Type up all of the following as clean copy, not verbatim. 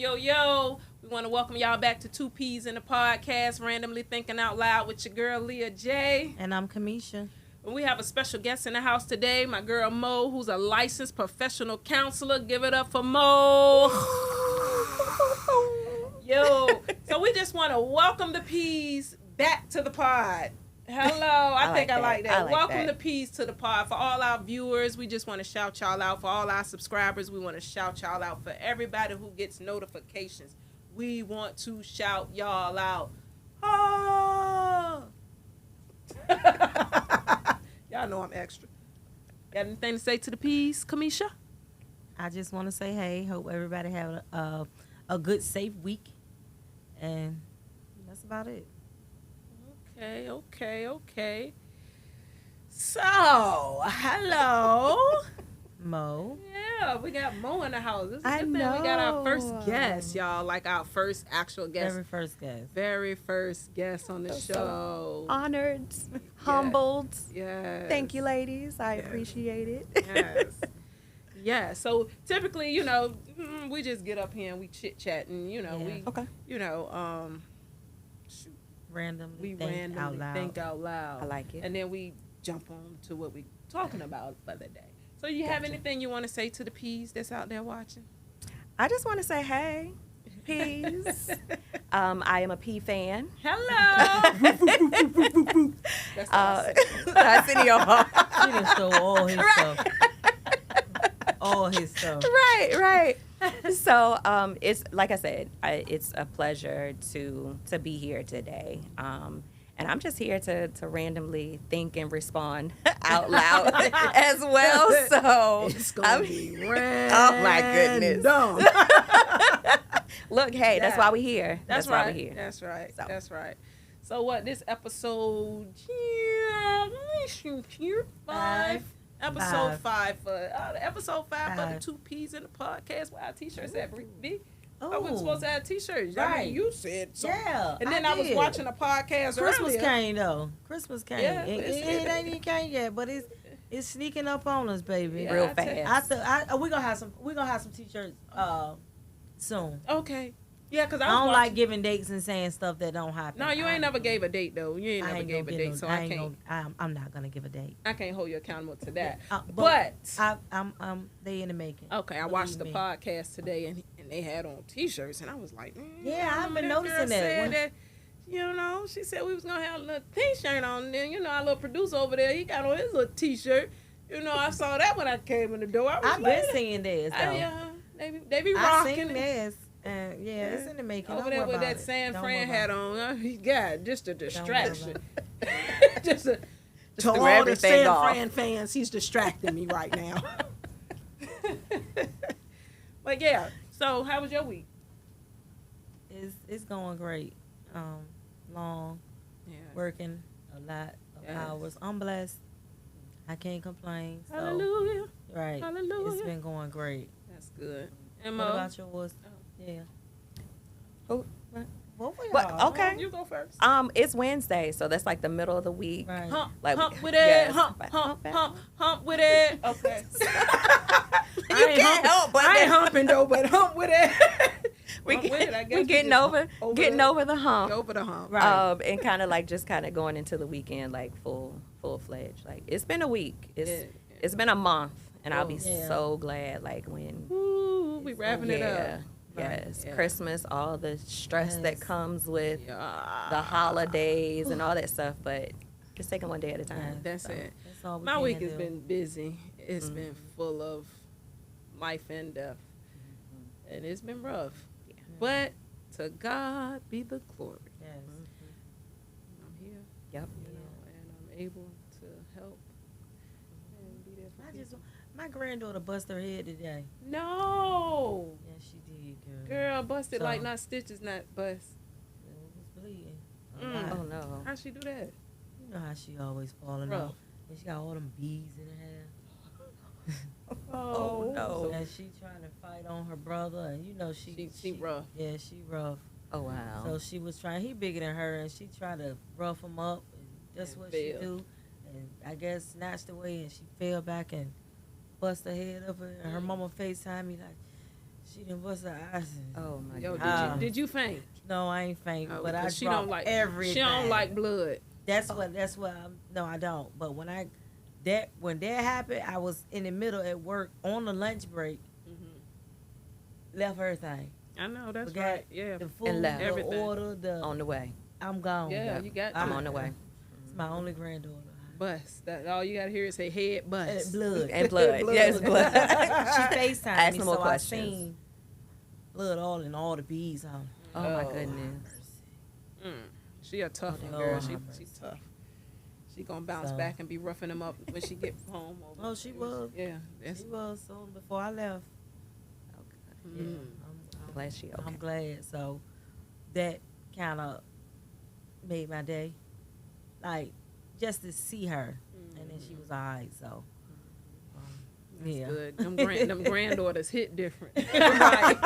Yo. We want to welcome y'all back to Two Peas in the Podcast, Randomly Thinking Out Loud with your girl, Leah J. And I'm Kamisha. And we have a special guest in the house today, my girl, Mo, who's a licensed professional counselor. Give it up for Mo. Yo. So we just want to welcome the Peas back to the pod. Hello. I think I like that. Welcome the Peas to the pod. For all our viewers, we just want to shout y'all out. For all our subscribers, we want to shout y'all out. For everybody who gets notifications, we want to shout y'all out. Oh. Y'all know I'm extra. Got anything to say to the Peas, Kamisha? I just want to say, hey, hope everybody have a good, safe week. And that's about it. Okay. So, hello. Mo. Yeah, we got Mo in the house. This is a good thing. We got our first guest, y'all. Like our first actual guest. Very first guest on the show. So honored, humbled. Yes. Thank you, ladies. I appreciate it. Yes. Yeah. So typically, we just get up here and we chit chat and randomly think out loud. I like it. And then we jump on to what we talking about for the day. So you have anything you want to say to the Peas that's out there watching? I just want to say, hey, Peas. I am a P fan. Hello. That's I see y'all. She done stole all his stuff. All his stuff. Right. So it's like I said, it's a pleasure to be here today. And I'm just here to randomly think and respond out loud as well. So it's gonna be random. Oh my goodness. Look, hey, that's why we're here. That's why right. we're here. That's right. So. That's right. So what? This episode five. Episode five for the Two Peas in the Podcast. Where our t-shirts at, B? I wasn't supposed to have t-shirts. Right. I mean, you said so. Yeah. And then I was watching a podcast Christmas earlier. came though. Christmas came. Yeah, it ain't even came yet, but it's sneaking up on us, baby. Yeah, Real fast. We're gonna have some t-shirts soon. Okay. Yeah, because I don't like giving dates and saying stuff that don't happen. No, you ain't never gave a date though. You ain't never gave a date, so I can't. I'm not gonna give a date. I can't hold you accountable to that. But they in the making. Okay, I watched the podcast today and they had on t-shirts and I was like, yeah, I've been noticing girl that. Said that. She said we was gonna have a little t-shirt on. And then our little producer over there, he got on his little t-shirt. I saw that when I came in the door. I've been seeing this though. Yeah, they be rocking. I seen this. It's in the making. Over there with that San Fran hat on. He got just a distraction. just to all everything the San off. Fran fans, he's distracting me right now. But yeah, so how was your week? It's going great. Long, working a lot of hours. I'm blessed. I can't complain. So, Hallelujah. Right. Hallelujah. It's been going great. That's good. And what about yours? Yeah. Oh, What for but, y'all? okay. You go first. It's Wednesday, so that's like the middle of the week. Right. Hump with it. Yes. Hump with it. Okay. You can't help but I ain't humping though, but hump with it. We're getting over the hump. Over the hump. Right. And kind of like just kind of going into the weekend like full fledged. Like it's been a week. It's been a month, and I'll be so glad like when we wrapping it up. Yes, yeah. Christmas, all the stress that comes with the holidays and all that stuff, but just taking one day at a time. That's it. That's all My week has been busy. It's been full of life and death, and it's been rough. Yeah. But to God be the glory. Yes. I'm here. Yep. And I'm able to help and be there for people. My granddaughter busted her head today. No. Yeah, she did, girl. Girl, busted like not stitches, not bust. It was bleeding. Oh no. How'd she do that? You know how she always falling off. And she got all them beads in her hair. Oh no. And she trying to fight on her brother, and she rough. Yeah, she rough. Oh wow. So she was trying. He bigger than her, and she tried to rough him up. And that's what she do. And I guess snatched away, and she fell back and bust her head up. And her mama FaceTime me like, She done bust her eyes. Oh my Yo, God. did you faint? No, I ain't faint, but I she don't like everything. She don't like blood. That's what no, I don't. But when that happened, I was in the middle at work on the lunch break. Left everything. I know, that's Forgot right. Yeah. The food, And left. the Everything. order, On the way. I'm gone. Yeah, you got I'm to. on the way. It's my only granddaughter. Bust. That all you gotta hear is say head bust. Blood. And blood. Yes, blood. She FaceTimed Ask me, no more so questions. I seen blood all in all the beads on. Oh my goodness. She a tough one, Lord girl. have She mercy. tough. She gonna bounce So. back and be roughing them up when she get home. Oh, she was. Yeah. That's, She was soon before I left. Yeah, I'm glad she okay. I'm glad. So that kind of made my day. Like, just to see her. And then she was all right. So, that's yeah. good. Them granddaughters hit different. Right.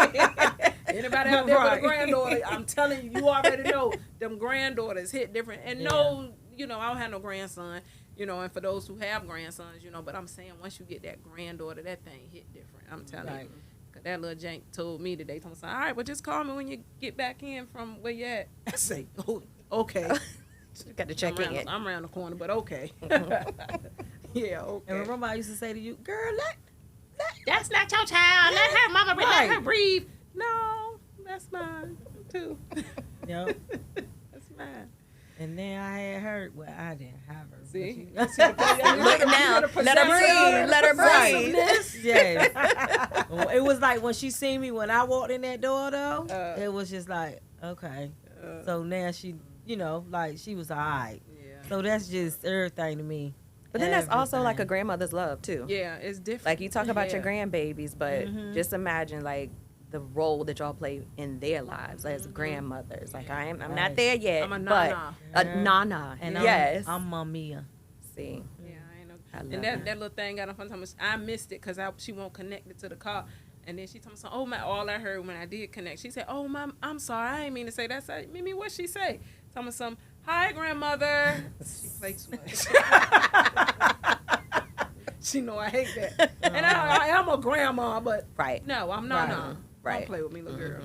Anybody out there with a granddaughter, I'm telling you, you already know them granddaughters hit different. And no, you know, I don't have no grandson, you know, and for those who have grandsons, you know, but I'm saying once you get that granddaughter, that thing hit different. I'm telling you. Cause that little jank told me today, told me, all right, well, just call me when you get back in from where you at. I say, oh, okay. Got to check in. I'm around the corner, but okay. Yeah, okay. And remember I used to say to you, girl, That's not your child. Let her mama let her breathe. No, that's mine too. Yep. That's mine. And then I had her. Well, I didn't have her. See? Look now. Let her breathe. Let her breathe. Yes. It was like when she seen me when I walked in that door, though, it was just like, okay. So now she, you know, like she was all right. Yeah. So that's just everything to me. But then that's also like a grandmother's love, too. Yeah, it's different. Like you talk about your grandbabies, but just imagine like the role that y'all play in their lives as grandmothers. Like I'm not there yet, I'm a but nana. a nana. And yes. I'm Mamiya. See. Yeah, I ain't know. I love And her. that little thing got on fun time. I missed it because she won't connect it to the car. And then she told me, oh, my, all I heard when I did connect, she said, oh, Mom, I'm sorry. I didn't mean to say that. So, Mimi, what she say? Tell me some, hi, grandmother. She plays too much. She know I hate that. And I am a grandma, but no, I'm not. No. Don't play with me, little girl.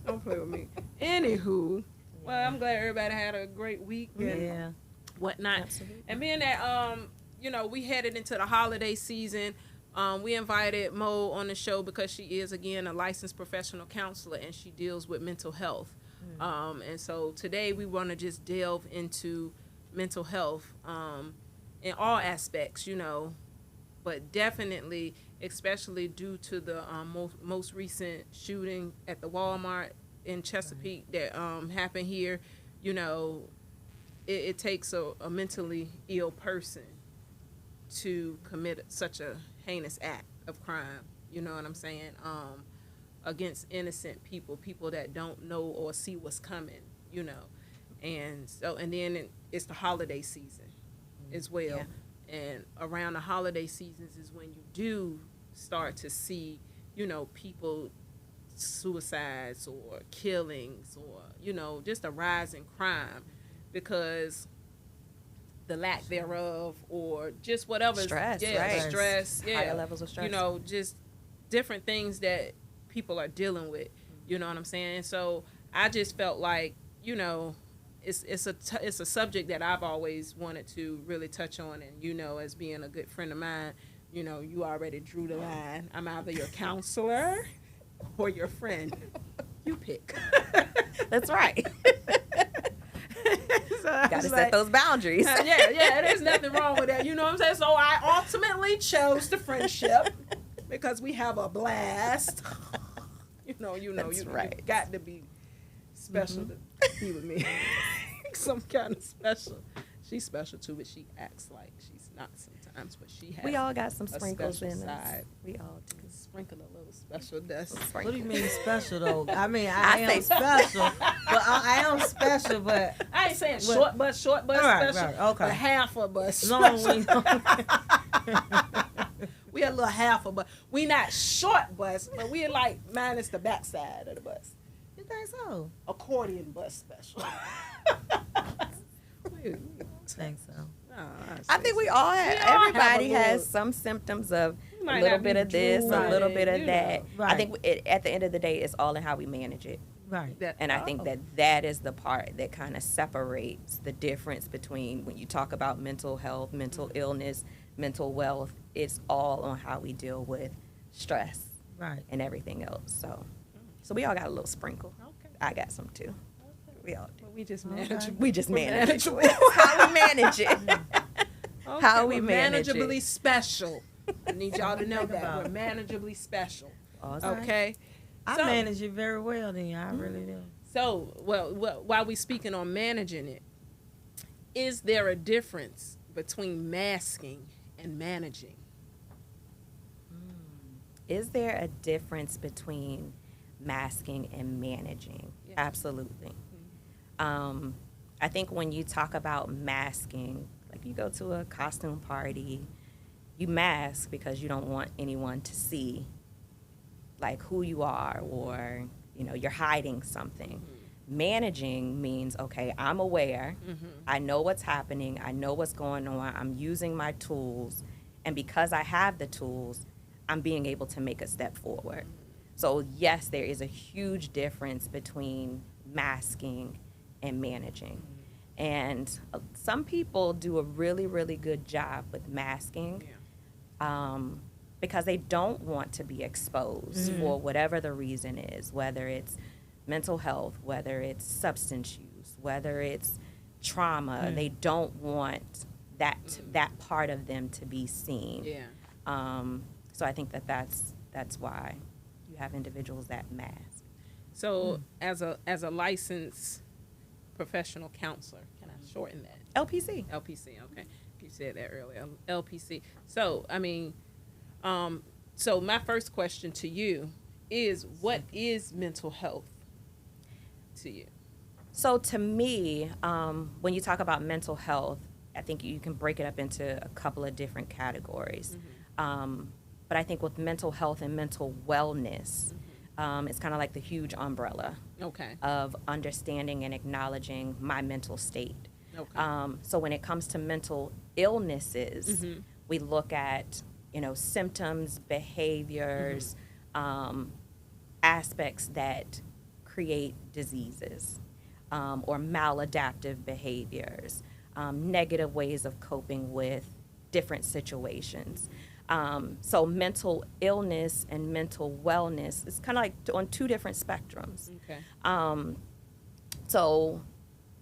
Don't play with me. Anywho, well, I'm glad everybody had a great week and whatnot. Absolutely. And being that, you know, we headed into the holiday season, we invited Mo on the show because she is, again, a licensed professional counselor and she deals with mental health. And so today we want to just delve into mental health in all aspects, you know, but definitely, especially due to the most recent shooting at the Walmart in Chesapeake that happened here, you know, it takes a mentally ill person to commit such a heinous act of crime, you know what I'm saying, against innocent people that don't know or see what's coming, you know. And so, and then it's the holiday season as well. Yeah. And around the holiday seasons is when you do start to see, you know, people suicides or killings or, you know, just a rise in crime because the lack thereof or just whatever. Stress, stress. Yeah. Higher levels of stress. You know, just different things that people are dealing with, you know what I'm saying? And so I just felt like, you know, it's a subject that I've always wanted to really touch on, and you know, as being a good friend of mine, you know, you already drew the line. I'm either your counselor or your friend. You pick. That's right. So gotta set those boundaries. Yeah, there's nothing wrong with that. You know what I'm saying? So I ultimately chose the friendship because we have a blast. You know, you got to be special to be with me. Some kind of special. She's special too, but she acts like she's not sometimes. But she has. We all got some sprinkles in side. us. We all do. Sprinkle a little special dust. What do you mean special though? I mean I am special, but I am special. But I ain't saying short bus special. Right, okay. But half a bus special. We a little half a bus. We not short bus, but we like minus the backside of the bus. You think so? Accordion bus special. Think so. I think we all have. Everybody has some symptoms of a little bit of this, a little bit of that. Right. I think at the end of the day, it's all in how we manage it. Right. And I think that is the part that kind of separates the difference between when you talk about mental health, mental illness, mental wealth. It's all on how we deal with stress, right, and everything else. So we all got a little sprinkle. Okay. I got some too. We all do. Well, we just manage. We just manage it. How we manage it. Okay, How we manage it. manageably special. I need y'all to know that we're manageably special. Awesome. Okay. I manage it very well. Then I really do. So, well, while we speaking on managing it, is there a difference between masking and managing? Is there a difference between masking and managing? Yeah. Absolutely. I think when you talk about masking, like you go to a costume party, you mask because you don't want anyone to see like who you are, or you're hiding something. Managing means, okay, I'm aware, I know what's happening, I know what's going on, I'm using my tools, and because I have the tools, I'm being able to make a step forward. So yes, there is a huge difference between masking and managing. And some people do a really, really good job with masking. Because they don't want to be exposed for whatever the reason is, whether it's mental health, whether it's substance use, whether it's trauma. They don't want that part of them to be seen. So I think that's why you have individuals that mask. So as a licensed professional counselor, can I shorten that? LPC. LPC, okay. You said that earlier. LPC. So, I mean, so my first question to you is, what is mental health to you? So to me, when you talk about mental health, I think you can break it up into a couple of different categories. But I think with mental health and mental wellness, it's kind of like the huge umbrella of understanding and acknowledging my mental state. So when it comes to mental illnesses, we look at symptoms, behaviors, aspects that create diseases, or maladaptive behaviors, negative ways of coping with different situations. So mental illness and mental wellness is kind of like on two different spectrums. So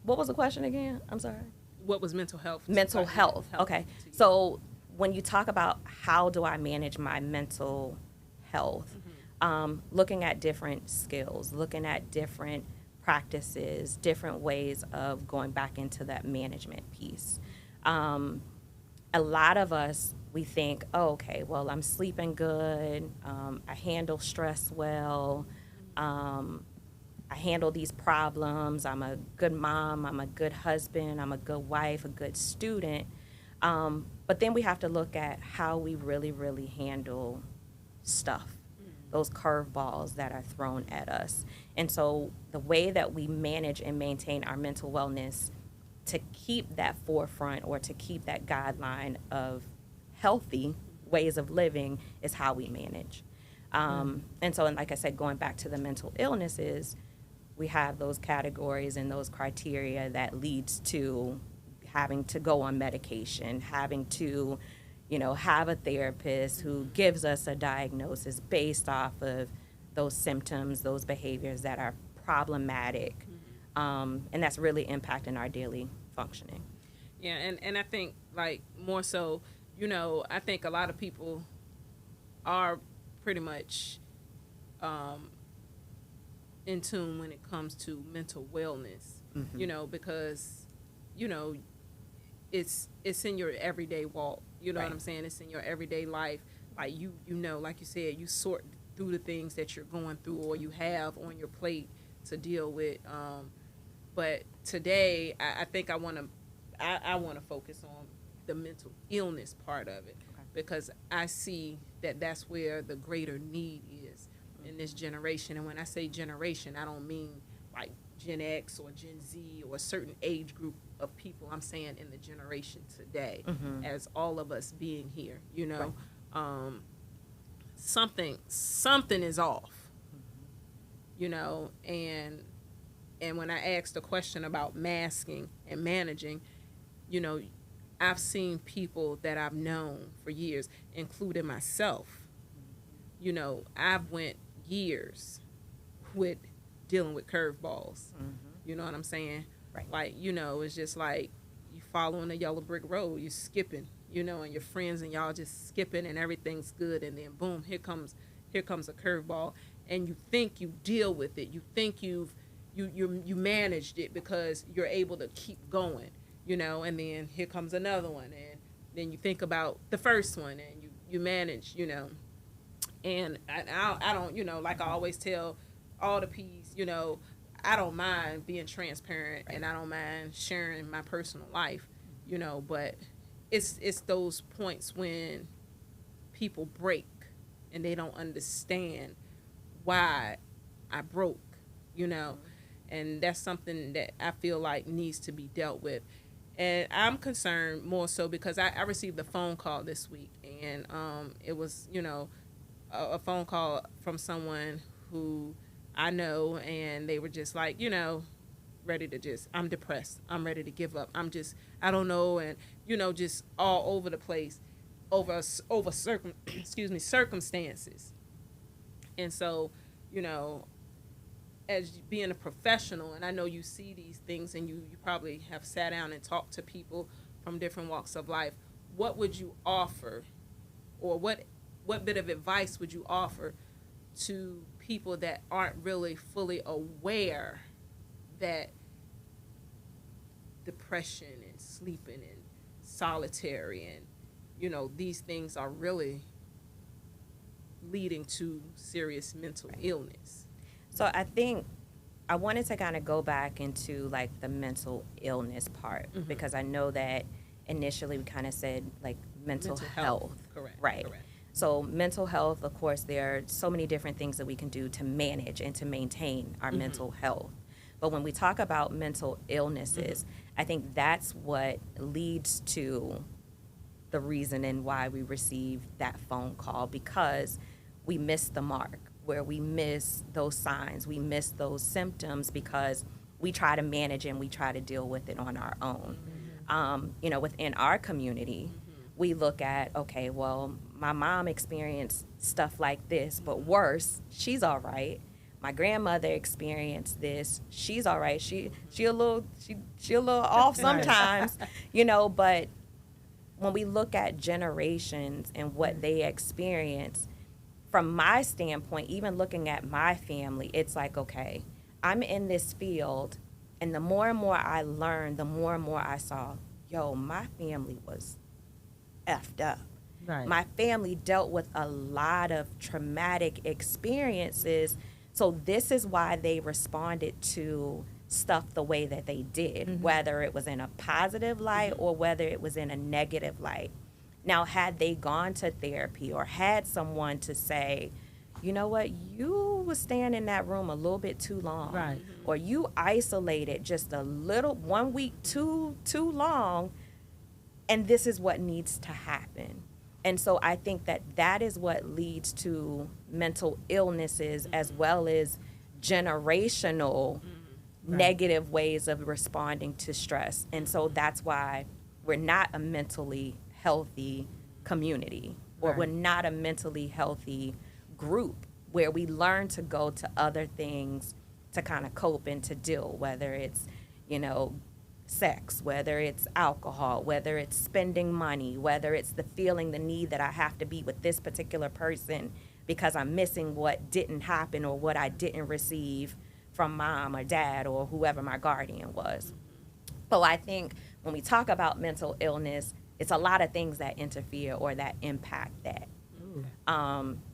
what was the question again? I'm sorry. What was mental health? Mental health. Okay. So when you talk about how do I manage my mental health, looking at different skills, looking at different practices, different ways of going back into that management piece. A lot of us, we think, oh, okay, well, I'm sleeping good, I handle stress well, I handle these problems, I'm a good mom, I'm a good husband, I'm a good wife, a good student. But then we have to look at how we really, really handle stuff, those curveballs that are thrown at us. And so the way that we manage and maintain our mental wellness to keep that forefront or to keep that guideline of healthy ways of living is how we manage. And so, and like I said, going back to the mental illnesses, we have those categories and those criteria that leads to having to go on medication, having to, have a therapist who gives us a diagnosis based off of those symptoms, those behaviors that are problematic. And that's really impacting our daily functioning. Yeah, and I think, like, more so, I think a lot of people are pretty much in tune when it comes to mental wellness, because, it's in your everyday walk. You know what I'm saying? It's in your everyday life. Like, like you said, you sort through the things that you're going through or you have on your plate to deal with. But today, I think I want to focus on the mental illness part of it, because I see that that's where the greater need is in this generation. And when I say generation, I don't mean like Gen X or Gen Z or a certain age group of people. I'm saying in the generation today, as all of us being here, something is off, you know. And when I asked the question about masking and managing, you know, I've seen people that I've known for years, including myself. You know, I've went years with dealing with curveballs. You know what I'm saying? Right. Like, you know, it's just like you following a yellow brick road, you're skipping, you know, and your friends and y'all just skipping and everything's good, and then boom, here comes a curveball, and you think you deal with it. You think you managed it because you're able to keep going, you know, and then here comes another one, and then you think about the first one, and you manage, you know. And I don't, you know, like I always tell all the P's, you know, I don't mind being transparent, and I don't mind sharing my personal life, you know, but it's those points when people break and they don't understand why I broke, you know, and that's something that I feel like needs to be dealt with. And I'm concerned more so because I received a phone call this week, and it was, you know, a phone call from someone who I know, and they were just like, you know, ready to just, I'm depressed, I'm ready to give up, I don't know, and, you know, just all over the place over circumstances. And so, you know, as being a professional, and I know you see these things, and you probably have sat down and talked to people from different walks of life, what would you offer, or what bit of advice would you offer to people that aren't really fully aware that depression and sleeping and solitary and, you know, these things are really leading to serious mental illness? So I think I wanted to kind of go back into like the mental illness part, because I know that initially we kind of said like mental health. Correct. Right. Correct. So mental health, of course, there are so many different things that we can do to manage and to maintain our mental health. But when we talk about mental illnesses, I think that's what leads to the reasoning why we received that phone call, because we missed the mark, where we miss those signs, we miss those symptoms, because we try to manage and we try to deal with it on our own. You know, within our community, we look at, okay, well, my mom experienced stuff like this, but worse, she's all right. My grandmother experienced this, she's all right. She a little off sometimes, you know, but when we look at generations and what they experience, from my standpoint, even looking at my family, it's like, okay, I'm in this field, and the more and more I learned, the more and more I saw, yo, my family was effed up. Right. My family dealt with a lot of traumatic experiences, so this is why they responded to stuff the way that they did, whether it was in a positive light or whether it was in a negative light. Now, had they gone to therapy or had someone to say, you know what, you was staying in that room a little bit too long, Right. or you isolated just a little, 1 week too long, and this is what needs to happen. And so I think that is what leads to mental illnesses, as well as generational negative ways of responding to stress. And so that's why we're not a mentally healthy community, or we're not a mentally healthy group, where we learn to go to other things to kind of cope and to deal, whether it's, you know, sex, whether it's alcohol, whether it's spending money, whether it's the feeling, the need that I have to be with this particular person because I'm missing what didn't happen or what I didn't receive from mom or dad or whoever my guardian was. So I think when we talk about mental illness, it's a lot of things that interfere or that impact that.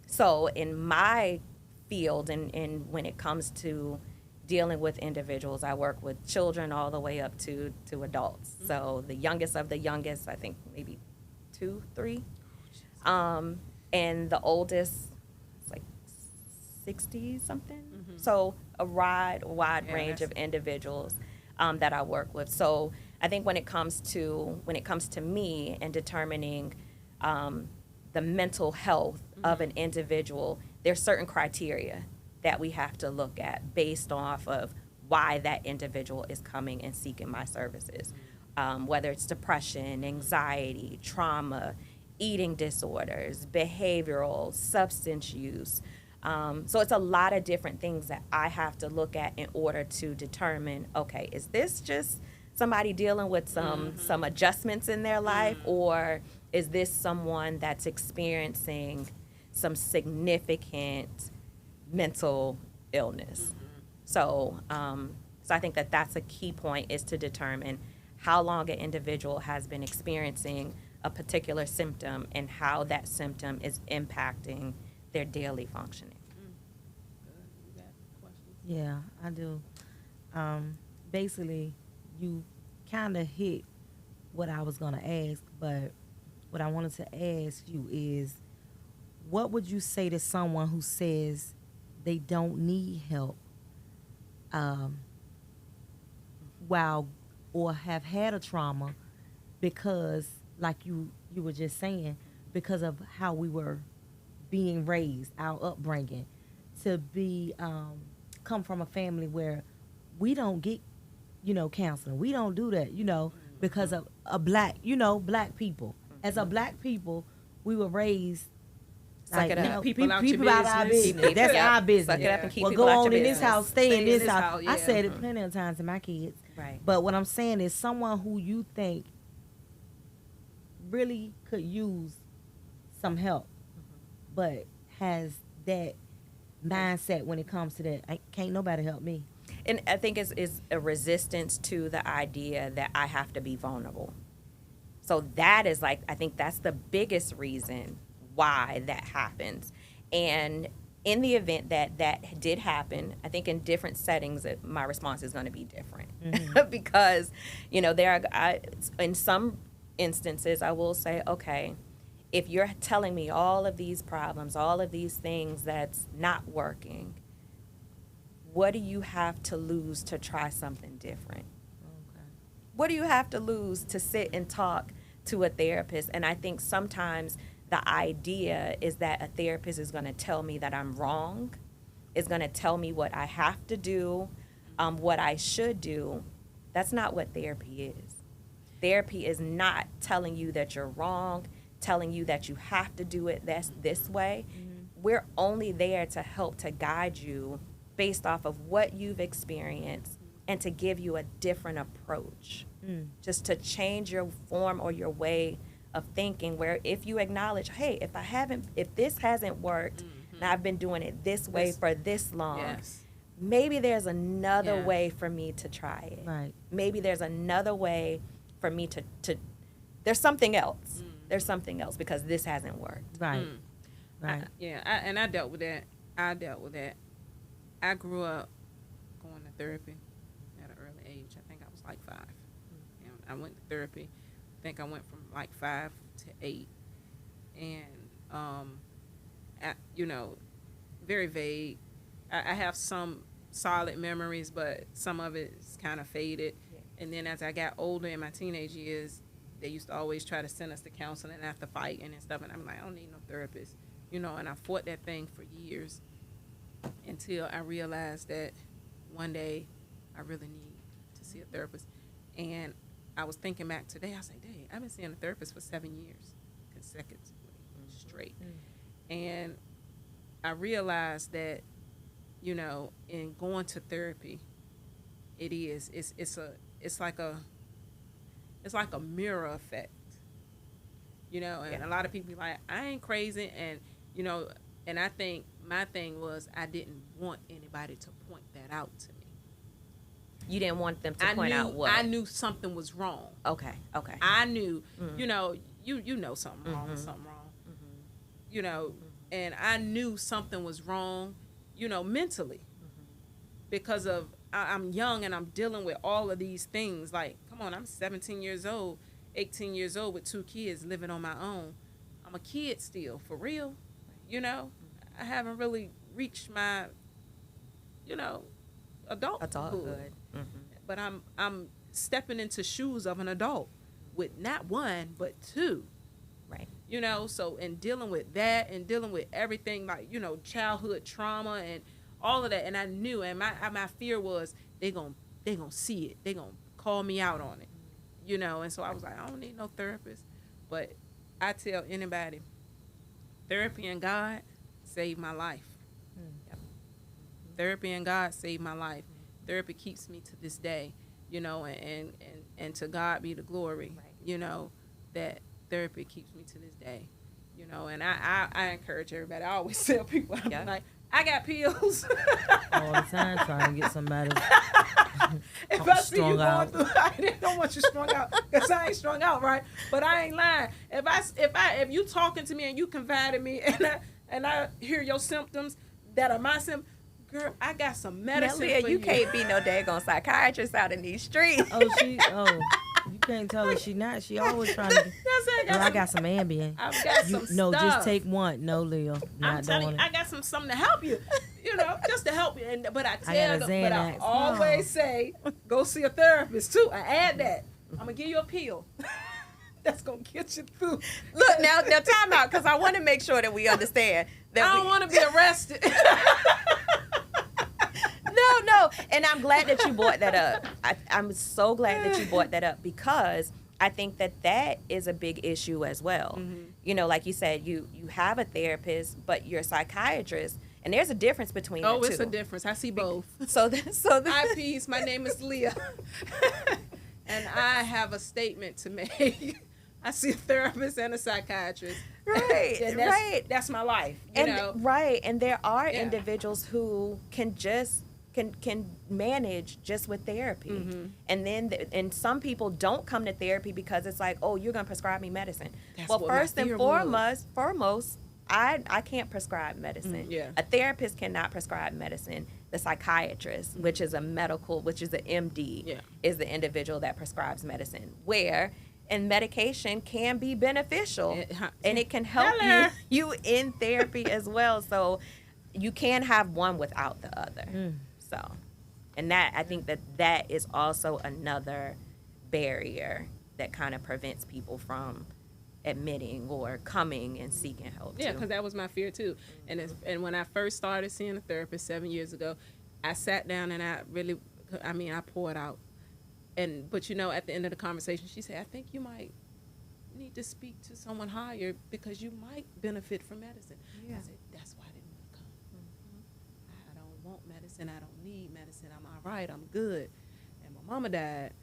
So in my field, and when it comes to dealing with individuals, I work with children all the way up to adults. So the youngest of the youngest, I think maybe 2, 3. And the oldest, it's like 60 something. So a wide range of individuals that I work with. So I think when it comes to me and determining the mental health of an individual, there's certain criteria that we have to look at based off of why that individual is coming and seeking my services. Whether it's depression, anxiety, trauma, eating disorders, behavioral, substance use. So it's a lot of different things that I have to look at in order to determine, okay, is this just somebody dealing with some adjustments in their life, or is this someone that's experiencing some significant mental illness? So I think that that's a key point, is to determine how long an individual has been experiencing a particular symptom and how that symptom is impacting their daily functioning. Yeah, I do. Basically, you kind of hit what I was going to ask, but what I wanted to ask you is, what would you say to someone who says they don't need help or have had a trauma because, like you were just saying, because of how we were being raised, our upbringing, to be come from a family where we don't get, counseling. We don't do that, because of black people. As a black people, we were raised Suck it up. People out our business. That's our business. Suck it up and keep well, people go out on your in business. this house, stay in this house. Yeah. I said it plenty of times to my kids. Right. But what I'm saying is, someone who you think really could use some help, but has that mindset when it comes to that, can't nobody help me. And I think it's a resistance to the idea that I have to be vulnerable. So that is I think that's the biggest reason why that happens. And in the event that that did happen, I think in different settings, my response is going to be different. Because, in some instances, I will say, okay, if you're telling me all of these problems, all of these things that's not working, what do you have to lose to try something different? Okay. What do you have to lose to sit and talk to a therapist? And I think sometimes the idea is that a therapist is going to tell me that I'm wrong, is going to tell me what I have to do, what I should do. That's not what therapy is. Therapy is not telling you that you're wrong, telling you that you have to do it this way. We're only there to help to guide you based off of what you've experienced and to give you a different approach. Just to change your form or your way of thinking, where if you acknowledge, hey, if this hasn't worked, and I've been doing it this way for this long, maybe there's another way for me to try it. Right. Maybe there's another way for me to there's something else. There's something else because this hasn't worked. Right. Right. I dealt with that. I grew up going to therapy at an early age. I think I was like 5. And I went to therapy. I think I went from like 5 to 8. And, very vague. I have some solid memories, but some of it's kind of faded. And then as I got older in my teenage years, they used to always try to send us to counseling after fighting and stuff. And I'm like, I don't need no therapist. And I fought that thing for years until I realized that one day I really need to see a therapist. And I was thinking back today, I was like, dang, I've been seeing a therapist for 7 years consecutively, straight. And I realized that, in going to therapy, it's like a mirror effect, and a lot of people be like, I ain't crazy, and and I think my thing was I didn't want anybody to point that out to me. You didn't want them to point out what? I knew something was wrong. Okay. I knew, you know something wrong, something wrong, and I knew something was wrong, mentally, because of I'm young and I'm dealing with all of these things. Like, come on, I'm 17 years old, 18 years old with 2 kids living on my own. I'm a kid still, for real, I haven't really reached my, adulthood. But I'm stepping into shoes of an adult with not 1 but 2. Right. you know. So in dealing with that and dealing with everything, like, you know, childhood trauma and all of that, and I knew, and my fear was they gonna see it, they gonna call me out on it, you know. And so I was like, I don't need no therapist. But I tell anybody, therapy and God saved my life. Yep. Therapy and God saved my life. Therapy keeps me to this day, you know, and to God be the glory, you know, that therapy keeps me to this day, you know. And I encourage everybody. I always tell people, I'm like, I got pills. All the time trying to get somebody if I see you strung going out. through, I don't want you strung out, because I ain't strung out, right? But I ain't lying. If you talking to me and you confide in me, and I hear your symptoms that are my symptoms, girl, I got some medicine Now, Leah, for you can't be no daggone psychiatrist out in these streets. You can't tell her she not. She always trying to. I got some Ambien. I've got some No, stuff. just take one. No, Leo, not doing it. I got something to help you, you know, just to help you. But I got a tell them, but I Xanax. always say, go see a therapist too. I add that. I'm gonna give you a pill. That's gonna get you through. Look, now time out, because I want to make sure that we understand that I don't want to be arrested. No, and I'm glad that you brought that up. I'm so glad that you brought that up, because I think that is a big issue as well. Mm-hmm. You know, like you said, you have a therapist, but you're a psychiatrist, and there's a difference between the two. Oh, it's a difference. I see both. Hi, peace. My name is Leah, and I have a statement to make. I see a therapist and a psychiatrist. Right, That's my life, you know. Right, and there are individuals who can manage just with therapy. Mm-hmm. And then and some people don't come to therapy because it's like, oh, you're going to prescribe me medicine. Well, first and foremost, I can't prescribe medicine. A therapist cannot prescribe medicine. The psychiatrist, which is an MD, is the individual that prescribes medicine. And medication can be beneficial, and it can help you in therapy as well. So you can have one without the other. So, and that, I think that is also another barrier that kind of prevents people from admitting or coming and seeking help. Yeah, because that was my fear too. And when I first started seeing a therapist 7 years ago, I sat down and I poured out. But you know, at the end of the conversation, she said, I think you might need to speak to someone higher because you might benefit from medicine. Yeah. I said, that's why I didn't want to come. Mm-hmm. I don't want medicine. I don't need medicine. I'm all right. I'm good. And my mama died.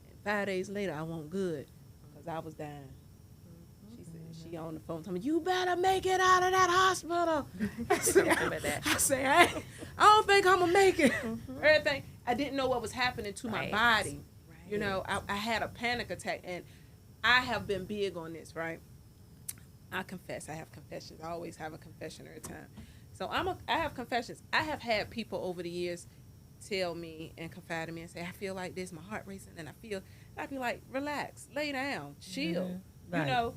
And 5 days later, I wasn't good because I was dying. Mm-hmm. She said, she on the phone telling me, you better make it out of that hospital. I say, I don't think I'm going to make it. Mm-hmm. Everything. I didn't know what was happening to my body. You know, I had a panic attack, and I have been big on this, right? I confess. I have confessions. I always have a confession every time. So I have confessions. I have had people over the years tell me and confide in me and say, I feel like this, my heart racing, and I'd be like, relax, lay down, chill. Mm-hmm. Right. You know,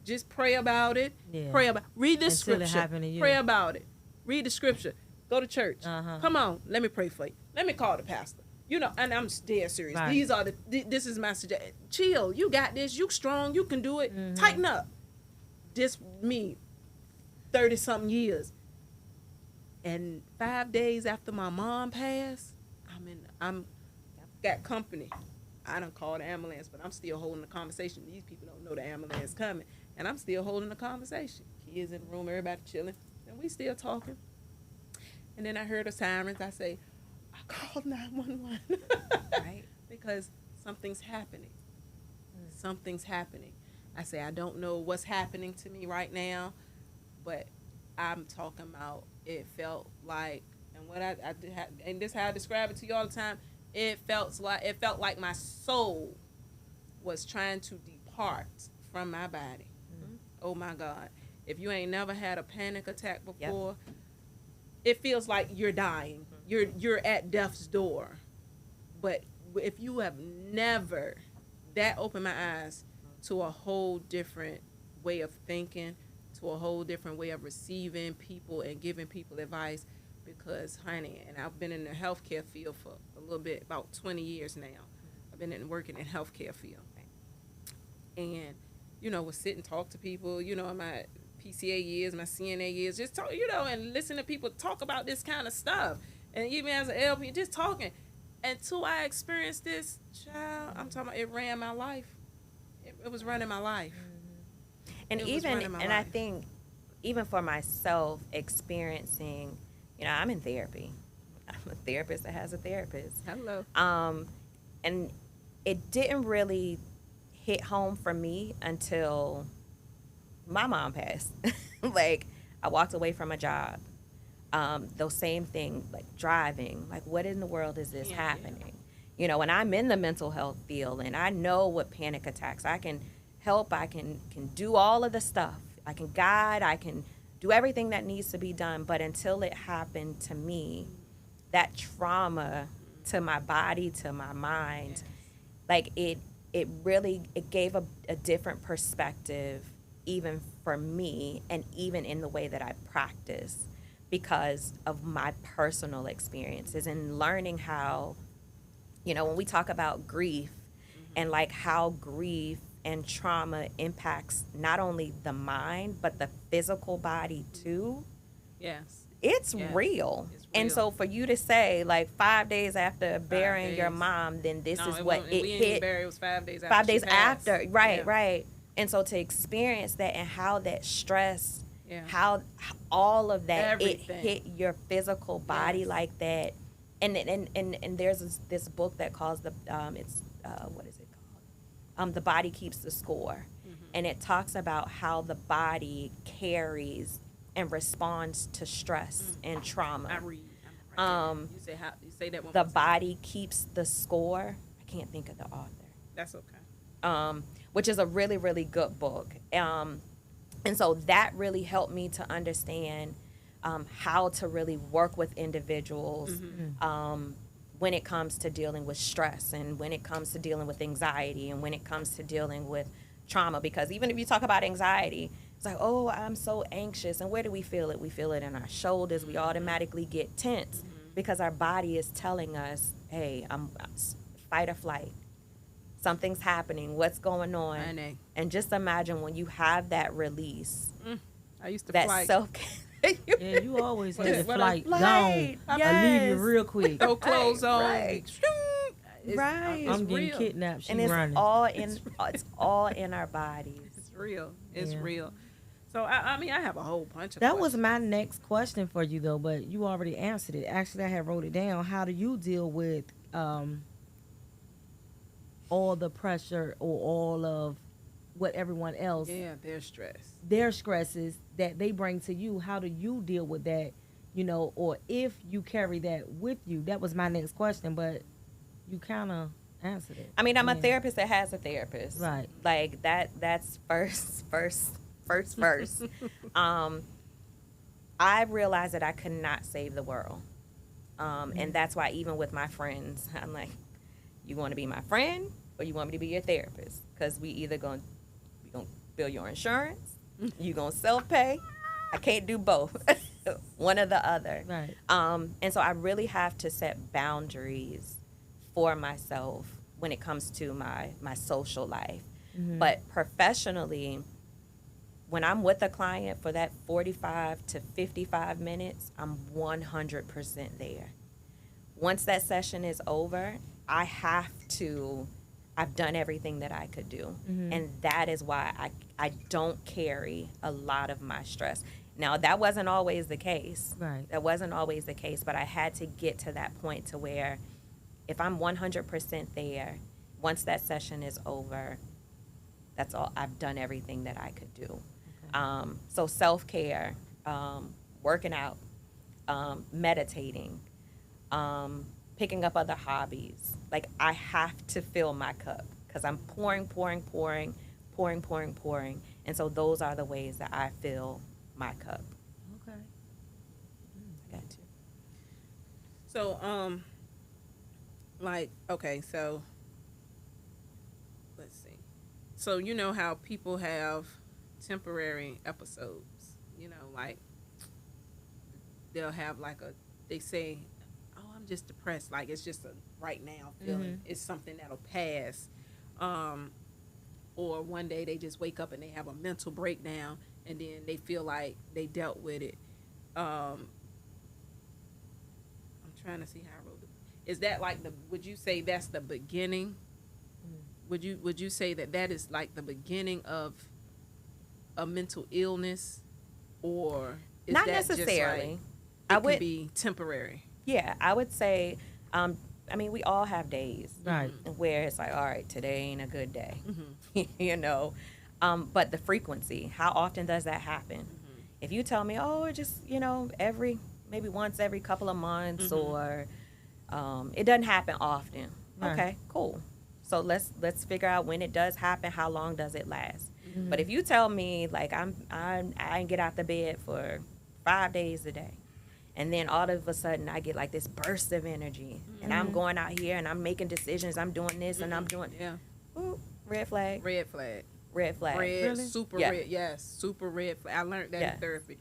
just pray about it. Yeah. Read the scripture. Pray about it. Read the scripture. Go to church. Uh-huh. Come on, let me pray for you. Let me call the pastor. You know, and I'm dead serious. Right. This is my suggestion. Chill. You got this. You strong. You can do it. Mm-hmm. Tighten up. This me, 30-something years. And 5 days after my mom passed, I'm got company. I done called the ambulance, but I'm still holding the conversation. These people don't know the ambulance coming. And I'm still holding the conversation. Kids in the room, everybody chilling. And we still talking. And then I heard the sirens. I say, I called 911. Right? Because something's happening. Something's happening. I say, I don't know what's happening to me right now, but I'm talking about it felt like, and what and this is how I describe it to you all the time, it felt like my soul was trying to depart from my body. Mm-hmm. Oh my God. If you ain't never had a panic attack before, it feels like you're dying. You're at death's door. But if you have never, that opened my eyes to a whole different way of thinking, to a whole different way of receiving people and giving people advice. Because, honey, and I've been in the healthcare field for a little bit, about 20 years now. I've been working in healthcare field. And would sit and talk to people, in my PCA years, my CNA years, just talk, and listen to people talk about this kind of stuff. And even as an LP, just talking. Until I experienced this, child, I'm talking about, it ran my life. It was running my life. And I think even for myself, experiencing, I'm in therapy. I'm a therapist that has a therapist. Hello. And it didn't really hit home for me until my mom passed. Like, I walked away from a job. Those same thing, like driving, like what in the world is this happening? And I'm in the mental health field, and I know what panic attacks. I can help, I can do all of the stuff. I can guide, I can do everything that needs to be done. But until it happened to me, that trauma to my body, to my mind, like it gave a different perspective, even for me, and even in the way that I practice, because of my personal experiences and learning how, when we talk about grief and like how grief and trauma impacts not only the mind, but the physical body too. Yes. It's real. And so for you to say, like, 5 days after burying your mom, then this is what it hit. It was 5 days after. 5 days after. Right, right. And so to experience that and how that stress, how all of that, everything. It hit your physical body like that. And there's this book that calls what is it called? The Body Keeps the Score. And it talks about how the body carries and responds to stress and trauma. I read. You say that one. The Body Keeps the Score. I can't think of the author. That's okay. Which is a really, really good book. And so that really helped me to understand how to really work with individuals when it comes to dealing with stress, and when it comes to dealing with anxiety, and when it comes to dealing with trauma. Because even if you talk about anxiety, it's like, oh, I'm so anxious. And where do we feel it? We feel it in our shoulders. We automatically get tense because our body is telling us, hey, I'm fight or flight. Something's happening. What's going on? And just imagine when you have that release. I used to that flight. Yeah, you always had a flight gone. Yes. I leave you real quick. Throw clothes on. Right. I'm getting kidnapped. She's and it's running. It's all in our bodies. It's real. It's real. So I mean, I have a whole bunch of. That was my next question for you, though, but you already answered it. Actually, I had wrote it down. How do you deal with all the pressure or all of what everyone else? Yeah, their stress. Their stresses that they bring to you. How do you deal with that? Or if you carry that with you. That was my next question, but you kind of answered it. I mean, I'm a therapist that has a therapist. Right. Like that's first. I realized that I could not save the world. And that's why even with my friends, I'm like, you want to be my friend or you want me to be your therapist? Because we either going to bill your insurance, you going to self-pay. I can't do both. One or the other. Right. And so I really have to set boundaries for myself when it comes to my social life. But professionally, when I'm with a client for that 45 to 55 minutes, I'm 100% there. Once that session is over, I've done everything that I could do. And that is why I don't carry a lot of my stress. Now, that wasn't always the case. Right. That wasn't always the case, but I had to get to that point to where if I'm 100% there, once that session is over, that's all. I've done everything that I could do. Okay. So self-care, working out, meditating, picking up other hobbies. Like, I have to fill my cup because I'm pouring. And so those are the ways that I fill my cup. Okay. I got you. So, so let's see. So you know how people have temporary episodes, like they'll have they say, oh, I'm just depressed. Like, it's just a right now feeling. It's something that'll pass. or one day they just wake up and they have a mental breakdown and then they feel like they dealt with it. I'm trying to see how I wrote it. Is that like would you say that's the beginning? Would you say that is like the beginning of a mental illness, or is Not that necessarily? Just like, it could be temporary. Yeah, I would say, I mean, we all have days, Right. where it's like, all right, today ain't a good day, Mm-hmm. you know. But the frequency, how often does that happen? Mm-hmm. If you tell me, oh, just, you know, maybe once every couple of months, or it doesn't happen often. Right. Okay, cool. So let's figure out when it does happen, how long does it last? But if you tell me like I ain't get out the bed for 5 days a day, and then all of a sudden I get like this burst of energy, and I'm going out here and I'm making decisions, I'm doing this and I'm doing ooh, red flag. Red flag. Red flag. Red, Really? super Yeah. red. Yes, super red flag. I learned that in therapy.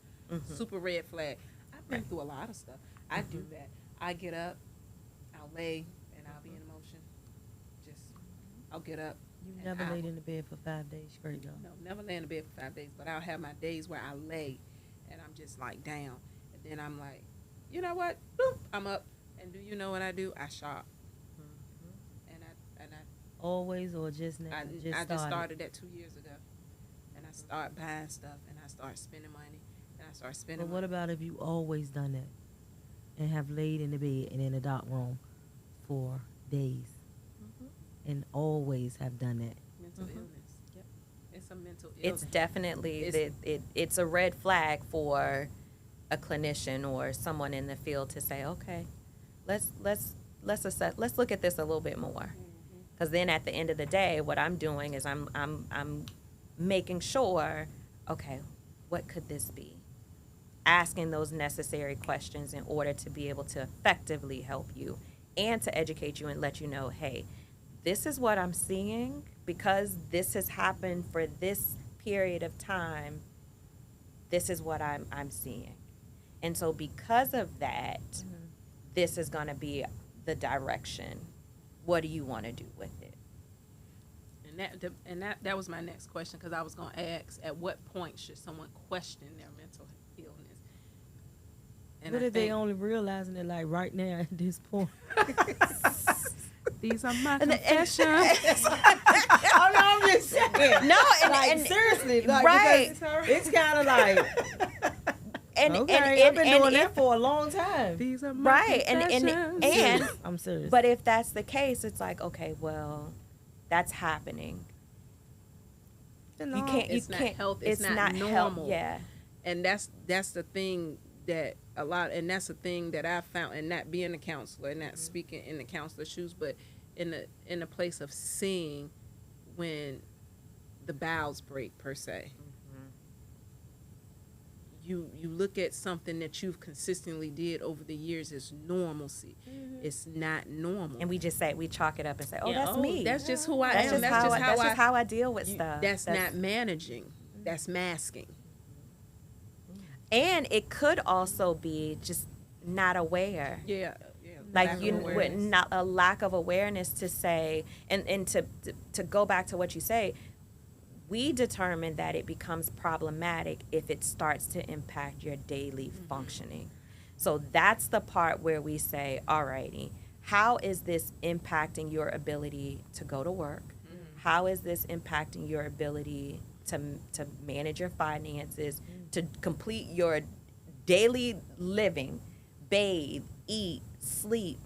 Super red flag. I've been through a lot of stuff. I do that. I get up, I'll lay, and I'll be in motion. I'll get up. You never laid in the bed for 5 days straight, though. No, never lay in the bed for 5 days, but I'll have my days where I lay and I'm just like down. And then I'm like, you know what? Boop, I'm up. And do you know what I do? I shop. And I Always or just now? I just started that 2 years ago. And I start buying stuff and I start spending money and I start spending But what about if you always done that and have laid in the bed and in the dark room for days and always have done that? mental illness? Yep. It's a mental illness. It's definitely it's a red flag for a clinician or someone in the field to say, okay, let's assess, let's look at this a little bit more. Because then at the end of the day, what I'm doing is I'm making sure, okay, what could this be? Asking those necessary questions in order to be able to effectively help you and to educate you and let you know, hey, this is what I'm seeing because this has happened for this period of time. This is what I'm seeing. And so because of that, this is going to be the direction. What do you want to do with it? And that was my next question, because I was going to ask, at what point should someone question their mental illness? And What if they only realizing it like right now at this point? These are my confessions. Oh, no, I'm just saying. No, like, seriously, like, right. because it's kind of like, And I've been doing that for a long time. These are my right, confessions. and I'm serious. but if that's the case, it's like, okay, well, that's happening. You can't. It's not healthy. It's not normal. Yeah. And that's the thing that that's the thing that I found, and not being a counselor and not speaking in the counselor's shoes, but in the place of seeing when the bowels break, per se. You look at something that you've consistently did over the years as normalcy. It's not normal. And we chalk it up and say, oh, that's me. That's just who I That's am. just how I deal with stuff. That's not managing. That's masking. And it could also be just not aware. Yeah. Like with not a lack of awareness to say, and to go back to what you say, we determine that it becomes problematic if it starts to impact your daily functioning. So that's the part where we say, alrighty, how is this impacting your ability to go to work? How is this impacting your ability to manage your finances, to complete your daily living, bathe, eat, sleep?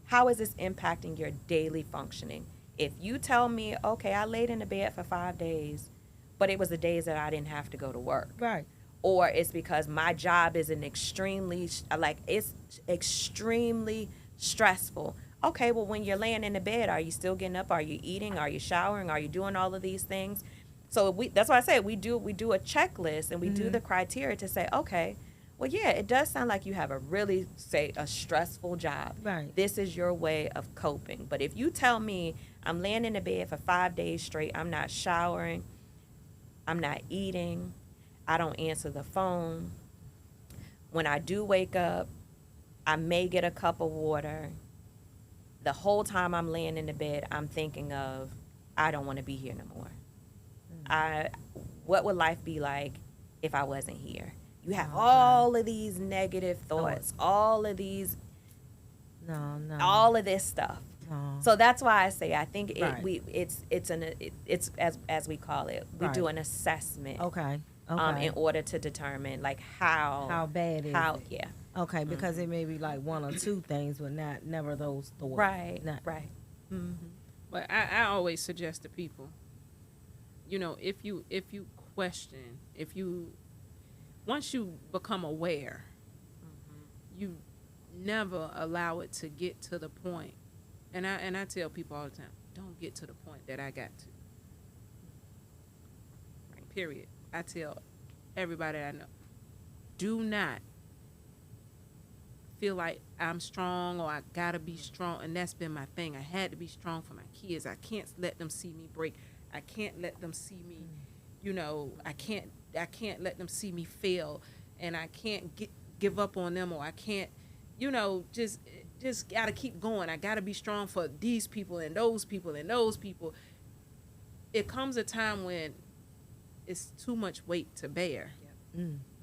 How is this impacting your daily functioning? If you tell me, okay, I laid in the bed for 5 days, but it was the days that I didn't have to go to work. Right. Or it's because my job is it's extremely stressful. Okay, well, when you're laying in the bed, are you still getting up? Are you eating? Are you showering? Are you doing all of these things? So that's why I say we do a checklist and we do the criteria to say, okay, well, yeah, it does sound like you have a stressful job. Right. This is your way of coping. But if you tell me I'm laying in the bed for 5 days straight, I'm not showering, I'm not eating, I don't answer the phone. When I do wake up, I may get a cup of water. The whole time I'm laying in the bed, I'm thinking of, I don't want to be here no more. What would life be like if I wasn't here? You have all of these negative thoughts, all of these, all of this stuff. So that's why I say I think it's as we call it, we do an assessment. Okay. In order to determine like how bad is it? Yeah. Okay, because it may be like one or two things, but never those thoughts. Right. Right. Mm-hmm. But I always suggest to people, if you question, once you become aware, you never allow it to get to the point. And I tell people all the time, don't get to the point that I got to. Right. Period. I tell everybody I know, do not feel like I'm strong or I gotta be strong. And that's been my thing. I had to be strong for my kids. I can't let them see me break. I can't let them see me, I can't let them see me fail, and I can't give up on them, or I can't, just gotta keep going. I gotta be strong for these people and those people and those people. It comes a time when it's too much weight to bear.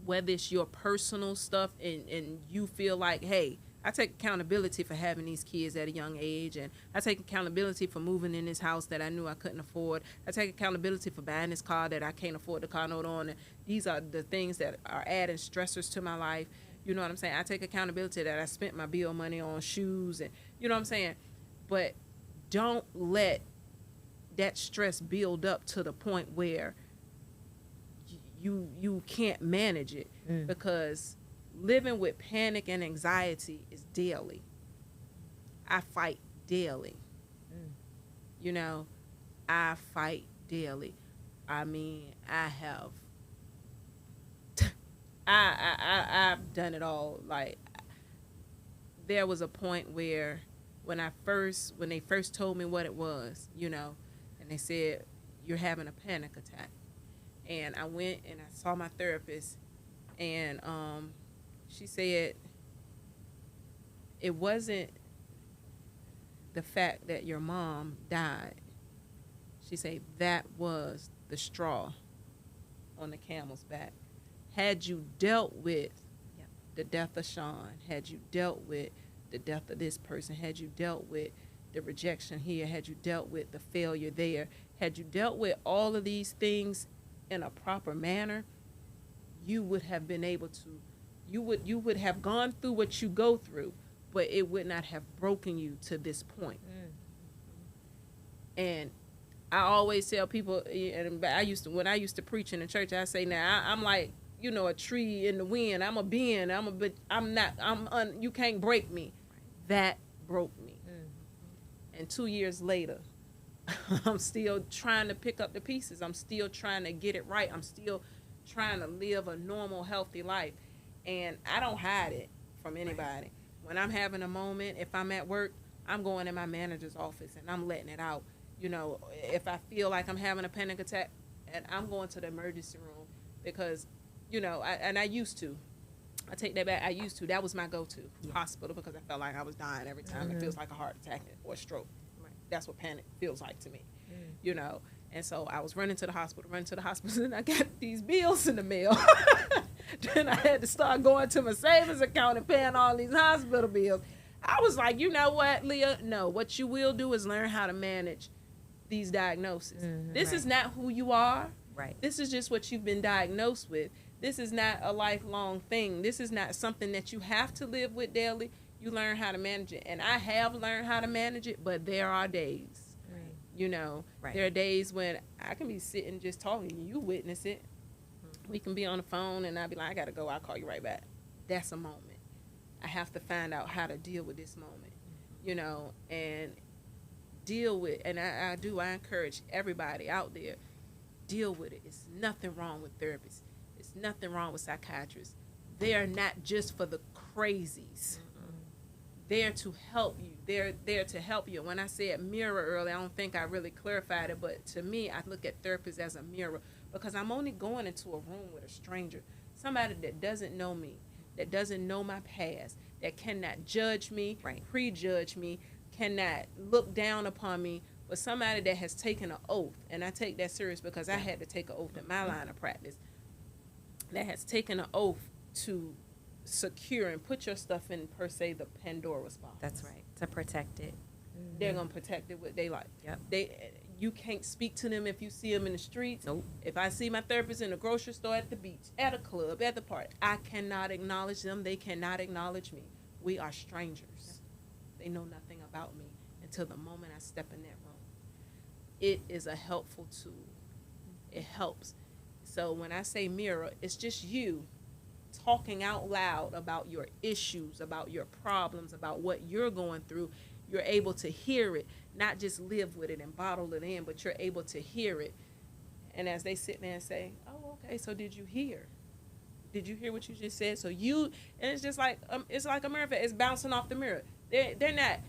Whether it's your personal stuff and you feel like, hey, I take accountability for having these kids at a young age, and I take accountability for moving in this house that I knew I couldn't afford. I take accountability for buying this car that I can't afford the car note on. And these are the things that are adding stressors to my life. You know what I'm saying? I take accountability that I spent my bill money on shoes, and you know what I'm saying? But don't let that stress build up to the point where you can't manage it, because living with panic and anxiety is daily. I fight daily. I fight daily. I mean, I have I've done it all. Like, there was a point where when they first told me what it was, and they said, you're having a panic attack. And I went and I saw my therapist, and she said it wasn't the fact that your mom died. She said that was the straw on the camel's back. Had you dealt with the death of Sean, had you dealt with the death of this person, had you dealt with the rejection here, had you dealt with the failure there, had you dealt with all of these things in a proper manner, you would have been able to, you would have gone through what you go through, but it would not have broken you to this point. And I always tell people, and when I used to preach in the church, I say, now I'm like, a tree in the wind. I'm a being. You can't break me. That broke me. And 2 years later, I'm still trying to pick up the pieces. I'm still trying to get it right. I'm still trying to live a normal, healthy life. And I don't hide it from anybody. When I'm having a moment, if I'm at work, I'm going in my manager's office and I'm letting it out. If I feel like I'm having a panic attack, and I'm going to the emergency room, because, I used to. I take that back. I used to. That was my go-to hospital, because I felt like I was dying every time. It feels like a heart attack or a stroke. That's what panic feels like to me, And so I was running to the hospital, and I got these bills in the mail. Then I had to start going to my savings account and paying all these hospital bills. I was like, you know what, Leah? No, what you will do is learn how to manage these diagnoses. This is not who you are. Right. This is just what you've been diagnosed with. This is not a lifelong thing. This is not something that you have to live with daily. You learn how to manage it. And I have learned how to manage it, but there are days, there are days when I can be sitting just talking. You witness it. We can be on the phone and I'll be like, I got to go. I'll call you right back. That's a moment. I have to find out how to deal with this moment, and deal with, and I encourage everybody out there, deal with it. It's nothing wrong with therapists. It's nothing wrong with psychiatrists. They are not just for the crazies. There to help you. They're there to help you. When I said mirror earlier, I don't think I really clarified it, but to me, I look at therapists as a mirror, because I'm only going into a room with a stranger, somebody that doesn't know me, that doesn't know my past, that cannot judge me, prejudge me, cannot look down upon me, But somebody that has taken an oath, and I take that serious because I had to take an oath in my line of practice, that has taken an oath to secure and put your stuff in, per se, the Pandora's box. That's right. To protect it. They're going to protect it with their life. Yep. You can't speak to them if you see them in the streets. Nope. If I see my therapist in the grocery store, at the beach, at a club, at the park, I cannot acknowledge them. They cannot acknowledge me. We are strangers. They know nothing about me until the moment I step in that room. It is a helpful tool. It helps. So when I say mirror, it's just you talking out loud about your issues, about your problems, about what you're going through. You're able to hear it, not just live with it and bottle it in, but you're able to hear it. And as they sit there and say, oh, okay, so did you hear? Did you hear what you just said? So you, and it's just like, it's like a mirror. It's bouncing off the mirror. They're not,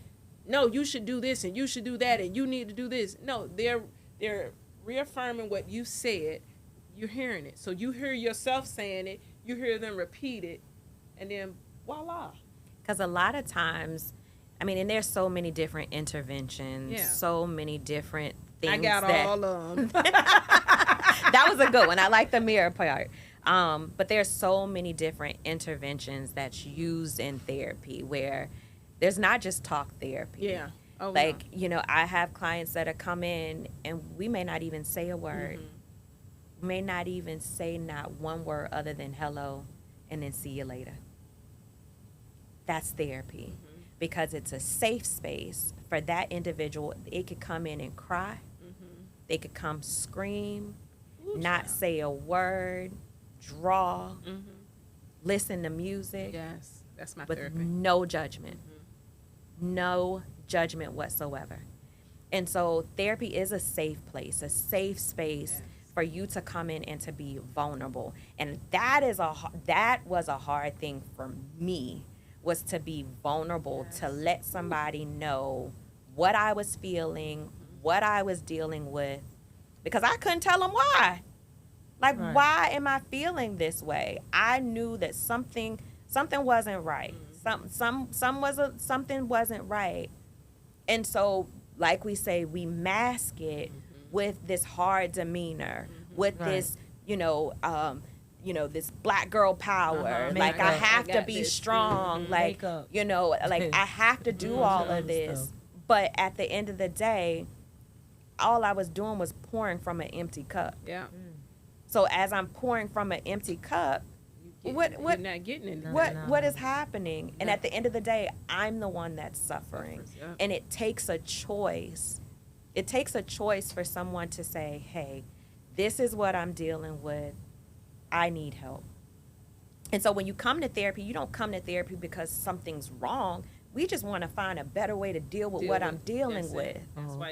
no, you should do this and you should do that and you need to do this. No, they're reaffirming what you said. You're hearing it. So you hear yourself saying it, you hear them repeat it, and then voila. Because a lot of times, I mean, and there's so many different interventions, so many different things. I got all of them. That was a good one. I like the mirror part. But there's so many different interventions that's used in therapy where there's not just talk therapy. Yeah. Oh, like, you know, I have clients that have come in and we may not even say a word. May not even say not one word other than hello and then see you later. That's therapy. Because it's a safe space for that individual. It could come in and cry. They could come scream, not say a word, draw, listen to music. Yes, that's my with therapy. No judgment. No judgment whatsoever. And so therapy is a safe place, a safe space for you to come in and to be vulnerable. And that was a hard thing for me, was to be vulnerable, to let somebody know what I was feeling, what I was dealing with, because I couldn't tell them why. Like, why am I feeling this way? I knew that something wasn't right. Something wasn't right. And so, like we say, we mask it with this hard demeanor, with this, this black girl power. Like, I have to be strong. Like, like I have to do all of this. But at the end of the day, all I was doing was pouring from an empty cup. Yeah. So as I'm pouring from an empty cup, you're not getting anything. What is happening? And at the end of the day, I'm the one that's suffering. And it takes a choice. It takes a choice for someone to say, hey, this is what I'm dealing with. I need help. And so when you come to therapy, you don't come to therapy because something's wrong. We just want to find a better way to deal with what I'm dealing with.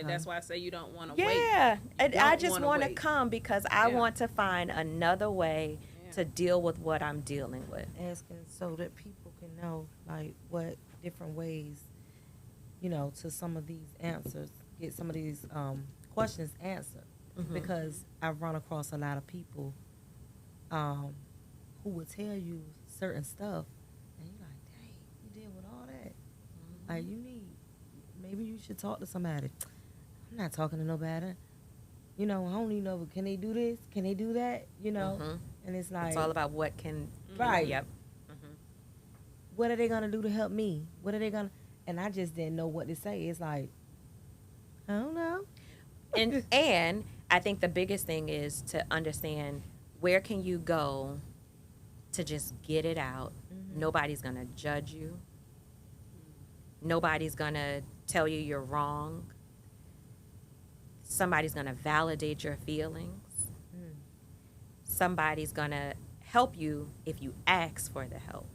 That's why I say you don't want to wait. Yeah. I just want to come because I want to find another way to deal with what I'm dealing with. Asking so that people can know, like, what different ways, to some of these answers, get some of these questions answered. Because I've run across a lot of people who would tell you certain stuff, and you're like, dang, you deal with all that. Like, maybe you should talk to somebody. I'm not talking to nobody. I don't even know, can they do this? Can they do that? And it's like, it's all about what can, right. Yep. What are they going to do to help me? What are they going to, and I just didn't know what to say. It's like, I don't know. And I think the biggest thing is to understand, where can you go to just get it out? Nobody's going to judge you. Nobody's going to tell you you're wrong. Somebody's going to validate your feelings. Somebody's going to help you if you ask for the help.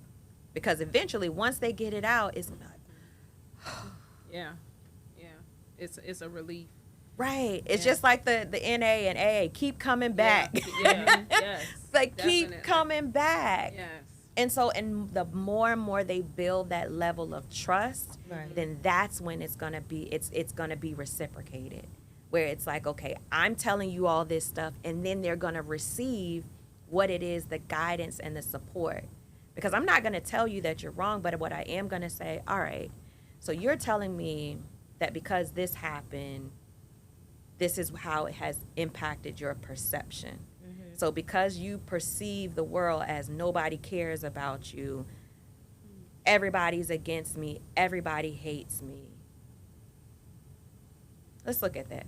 Because eventually, once they get it out, it's like, yeah. It's a relief. Right. It's just like the NA and AA. Keep coming back. Yes. Like, definitely. keep coming back. Yes. And so, and the more and more they build that level of trust, then that's when it's gonna be reciprocated. Where it's like, okay, I'm telling you all this stuff, and then they're gonna receive what it is, the guidance and the support. Because I'm not gonna tell you that you're wrong, but what I am gonna say, all right, so you're telling me that because this happened, this is how it has impacted your perception. So because you perceive the world as nobody cares about you, everybody's against me, everybody hates me. Let's look at that.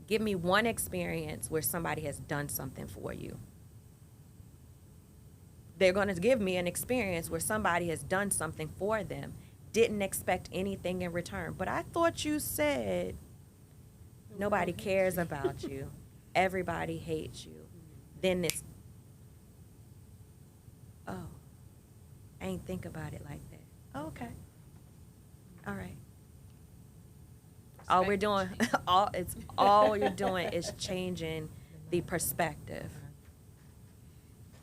Give me one experience where somebody has done something for you. They're going to give me an experience where somebody has done something for them, didn't expect anything in return. But I thought you said nobody cares about you. Everybody hates you. Then this, oh, I ain't think about it like that. Oh, okay. All right. All we're doing, all you're doing is changing the perspective.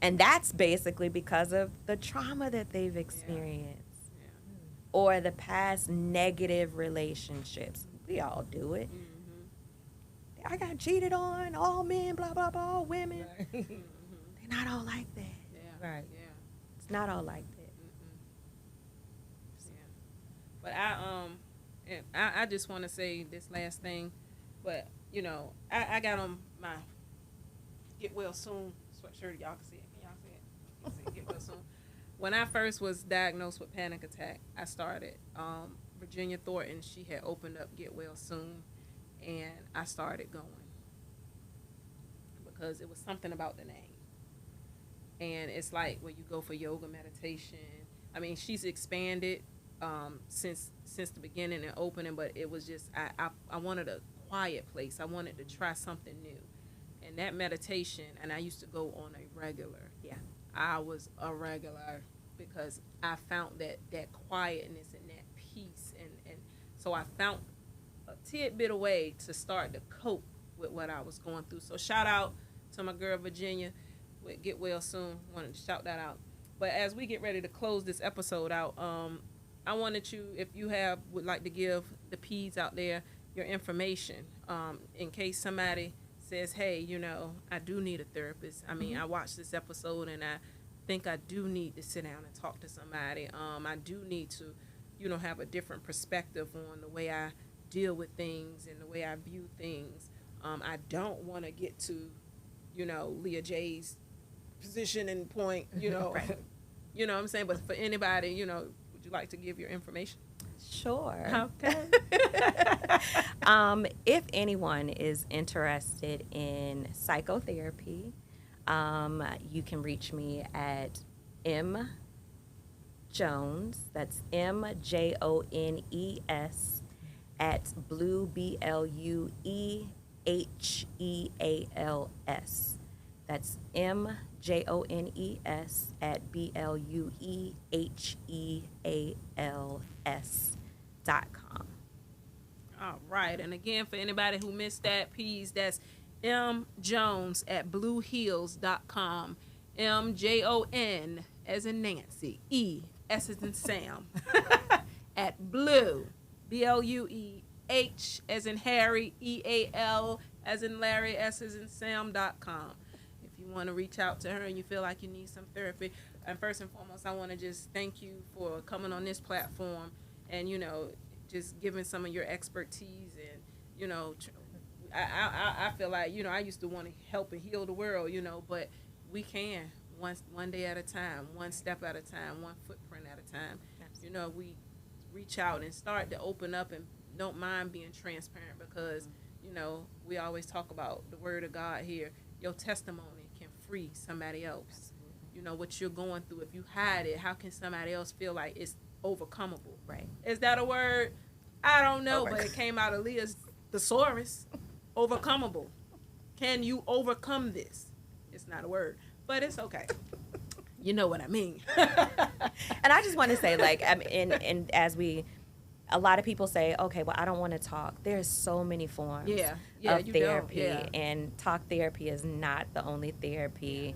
And that's basically because of the trauma that they've experienced or the past negative relationships. We all do it. I got cheated on, all men, blah, blah, blah, all women. They're not all like that. Yeah. Right. Yeah. It's not all like that. Yeah. But I just want to say this last thing. But, you know, I got on my Get Well Soon sweatshirt. Y'all can see it. Can y'all see it? You can see it. Get Well Soon. When I first was diagnosed with panic attack, I started. Virginia Thornton, she had opened up Get Well Soon. And I started going because it was something about the name. And it's like when you go for yoga, meditation. I mean, she's expanded since the beginning and opening, but it was just I wanted a quiet place. I wanted to try something new. And that meditation, and I used to go on a regular. Yeah. I was a regular because I found that quietness and that peace. And so I found a tidbit of way to start to cope with what I was going through. So shout out to my girl Virginia with Get Well Soon. Wanted to shout that out. But as we get ready to close this episode out, I wanted you, if you would like to give the P's out there your information, in case somebody says, hey, you know, I do need a therapist. I mean, I watched this episode and I think I do need to sit down and talk to somebody. I do need to, you know, have a different perspective on the way I deal with things and the way I view things. I don't want to get to, you know, Leah J's position and point, you know, Right. You know what I'm saying? But for anybody, you know, would you like to give your information? Sure. Okay. If anyone is interested in psychotherapy, you can reach me at mjones, that's MJONES, at blue, BLUEHEALS. That's MJONES at BLUEHEALS.com. All right. And again, for anybody who missed that, please, that's mjones at blueheals.com. MJON as in Nancy, E S as in Sam, at blue, BLUEH as in Harry, EAL as in Larry, S as in Sam.com. If you want to reach out to her and you feel like you need some therapy. And first and foremost, I want to just thank you for coming on this platform and, you know, just giving some of your expertise. And, you know, I feel like, you know, I used to want to help and heal the world, you know, but we can one day at a time, one step at a time, one footprint at a time. You know, we reach out and start to open up and don't mind being transparent because, you know, we always talk about the word of God here. Your testimony can free somebody else. You know, what you're going through. If you hide it, how can somebody else feel like it's overcomable? Right. Is that a word? I don't know, but it came out of Leah's thesaurus. Overcomable. Can you overcome this? It's not a word, but it's okay. You know what I mean. And I just want to say, like, and as a lot of people say, okay, well, I don't want to talk. There's so many forms of therapy, and talk therapy is not the only therapy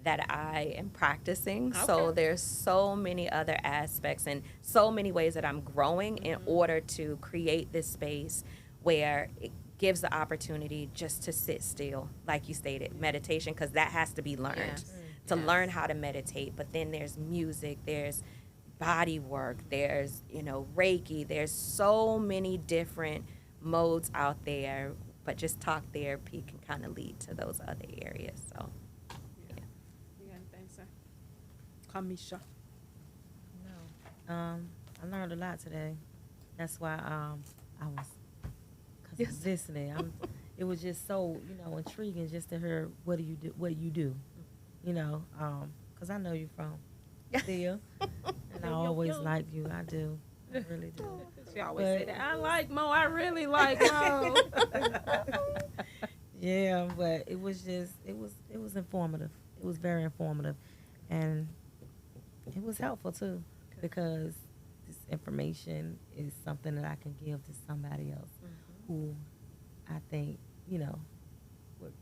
that I am practicing. Okay. So there's so many other aspects and so many ways that I'm growing in order to create this space where it gives the opportunity just to sit still, like you stated, meditation, because that has to be learned. To learn how to meditate. But then there's music, there's body work, there's, you know, Reiki, there's so many different modes out there, but just talk therapy can kind of lead to those other areas. So, yeah. You got anything, sir? Kamisha. No. I learned a lot today. That's why I was, cause I was listening. It was just so, intriguing just to hear what do you do, cause I know you from there, and I always liked you. I do. I really do. She always say that. I like Mo. I really like Mo. Yeah, but it was informative. It was very informative, and it was helpful too, because this information is something that I can give to somebody else who I think would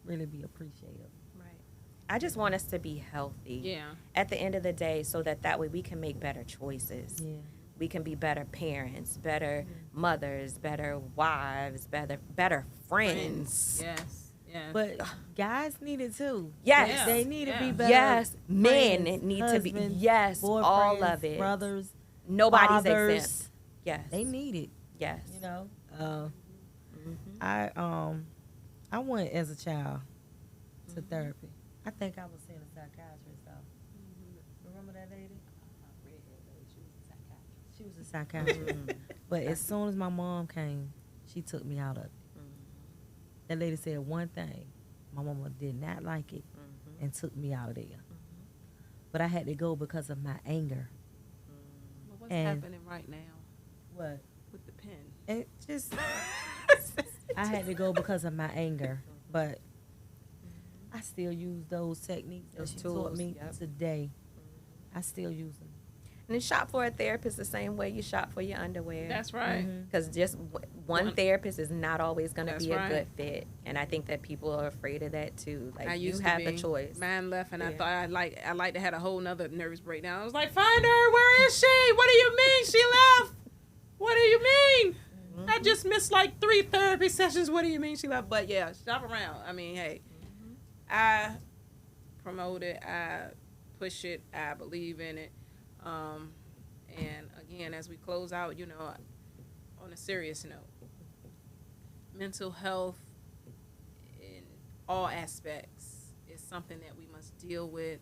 really be appreciative. Right. I just want us to be healthy. Yeah. At the end of the day, so that way we can make better choices. Yeah. We can be better parents, better mothers, better wives, better friends. Yes. Yes. But guys need it too. Yes. They need to be better. Yes. Men friends, need husbands, to be. Yes. All of it. Brothers. Nobody's fathers, exempt. Yes. They need it. Yes. I went as a child to therapy. I think I was seeing a psychiatrist though. Remember that lady? She was a psychiatrist. But as soon as my mom came, she took me out of it. That lady said one thing. My mama did not like it and took me out of there. But I had to go because of my anger. Well, what's happening right now? What? With the pen. It just, I had to go because of my anger. But I still use those techniques that she taught me today. I still use them. And then shop for a therapist the same way you shop for your underwear. That's right. Because just one therapist is not always going to be right. a good fit. And I think that people are afraid of that too. Like, you have the choice. Mine left, and I thought I like to have a whole nother nervous breakdown. I was like, find her. Where is she? What do you mean she left? What do you mean? I just missed like 3 therapy sessions. What do you mean she left? But yeah, shop around. I mean, hey, I promote it. I push it. I believe in it. And again, as we close out, on a serious note, mental health in all aspects is something that we must deal with.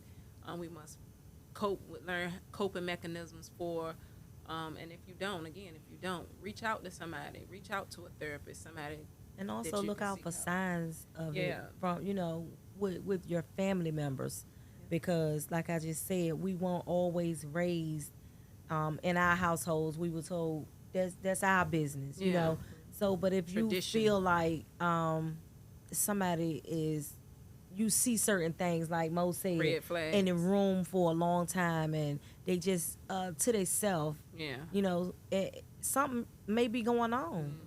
We must learn coping mechanisms for. And if you don't, reach out to somebody, reach out to a therapist, somebody. And also look out for signs of it from, with your family members. Because like I just said, we weren't always raised in our households. We were told that's our business, you know. So, but if you feel like somebody is, you see certain things like Mo said, red flags in the room for a long time, and they just to themselves, something may be going on,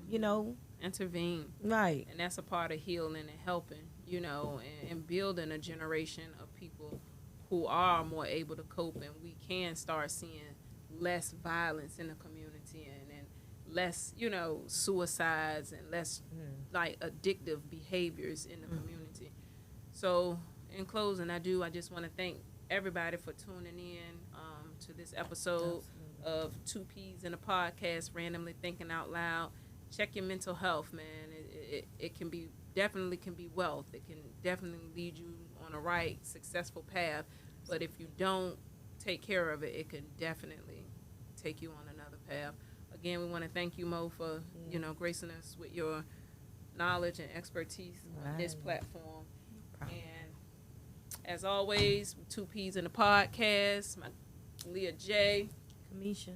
Intervene, right? And that's a part of healing and helping, and building a generation of people who are more able to cope, and we can start seeing less violence in the community and less, suicides and less like addictive behaviors in the community. So in closing, I just want to thank everybody for tuning in to this episode of 2 P's in a Podcast, Randomly Thinking Out Loud. Check your mental health, man. It can be wealth. It can definitely lead you on a right, successful path. But if you don't take care of it, it can definitely take you on another path. Again, we want to thank you, Mo, for gracing us with your knowledge and expertise on this platform. And as always, 2 P's in the Podcast. My Leah J. Kamisha.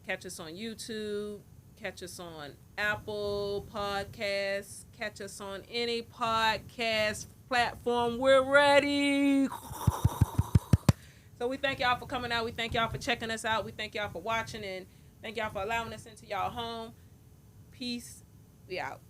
Catch us on YouTube. Catch us on Apple Podcasts. Catch us on any podcast platform. We're ready. So we thank y'all for coming out. We thank y'all for checking us out. We thank y'all for watching, and thank y'all for allowing us into y'all home. Peace. We out.